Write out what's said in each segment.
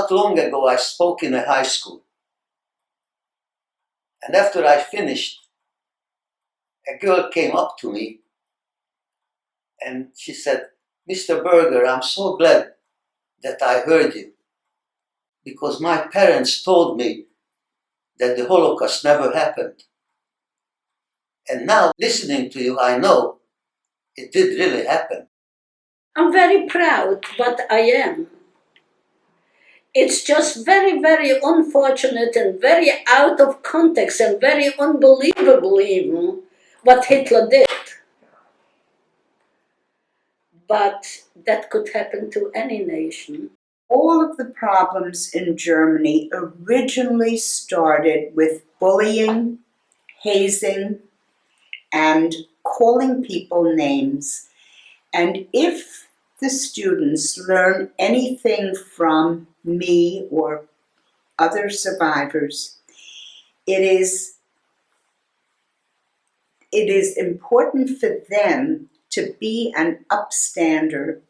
Not long ago, I spoke in a high school. And after I finished, a girl came up to me and she said, "Mr. Berger, I'm so glad that I heard you, because my parents told me that the Holocaust never happened. And now, listening to you, I know it did really happen." I'm very proud, but I am. It's just very, very unfortunate and very out of context and very unbelievable even what Hitler did. But that could happen to any nation. All of the problems in Germany originally started with bullying, hazing, and calling people names. And if the students learn anything from me or other survivors, it is important for them to be an upstander.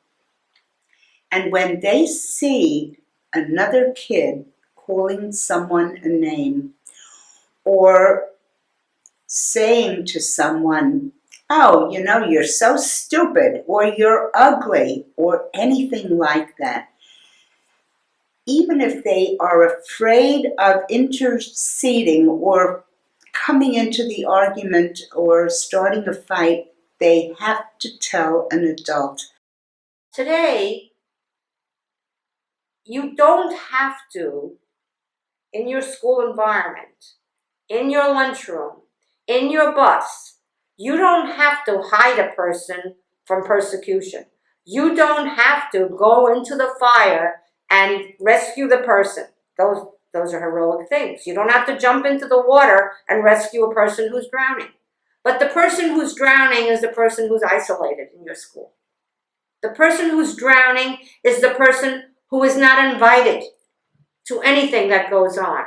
And when they see another kid calling someone a name or saying to someone, "Oh, you're so stupid," or "you're ugly," or anything like that, even if they are afraid of interceding or coming into the argument or starting a fight, they have to tell an adult. Today, you don't have to, in your school environment, in your lunchroom, in your bus, you don't have to hide a person from persecution. You don't have to go into the fire and rescue the person. Those are heroic things. You don't have to jump into the water and rescue a person who's drowning. But the person who's drowning is the person who's isolated in your school. The person who's drowning is the person who is not invited to anything that goes on,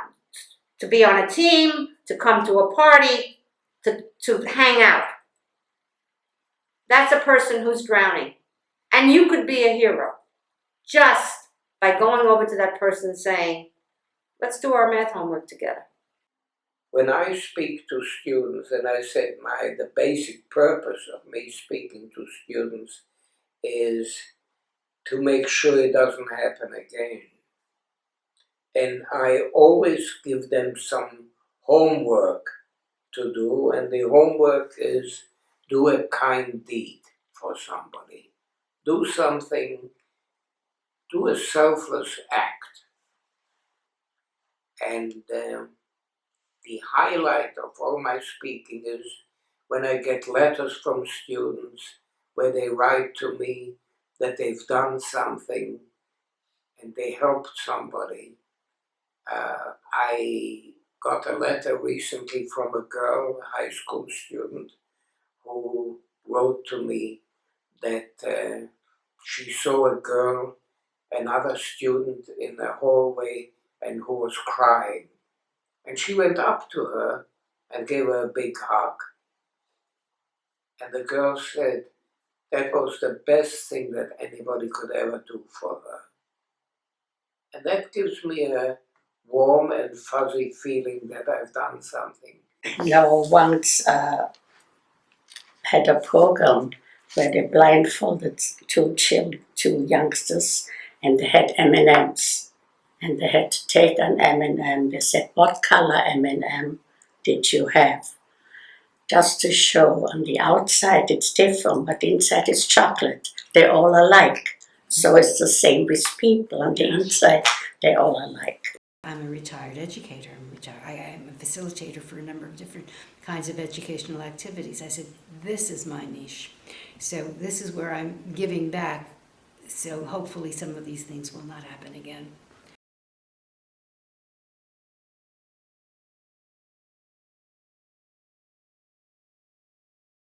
to be on a team, to come to a party, to hang out. That's a person who's drowning. And you could be a hero just by going over to that person and saying, "Let's do our math homework together." When I speak to students, and I said the basic purpose of me speaking to students is to make sure it doesn't happen again. And I always give them some homework to do, and the homework is do a kind deed for somebody. Do something, do a selfless act. And the highlight of all my speaking is when I get letters from students where they write to me that they've done something and they helped somebody. I got a letter recently from a girl, a high school student, who wrote to me that she saw a girl, another student in the hallway, and who was crying. And she went up to her and gave her a big hug. And the girl said that was the best thing that anybody could ever do for her. And that gives me a warm and fuzzy feeling that I've done something. Once had a program where they blindfolded two youngsters, and they had M&Ms. And they had to take an M&M. They said, "What color M&M did you have?" Just to show on the outside it's different, but inside it's chocolate. They're all alike. So it's the same with people. On the inside, they're all alike. I'm a retired educator. I am a facilitator for a number of different kinds of educational activities. I said, this is my niche. So this is where I'm giving back. So hopefully some of these things will not happen again.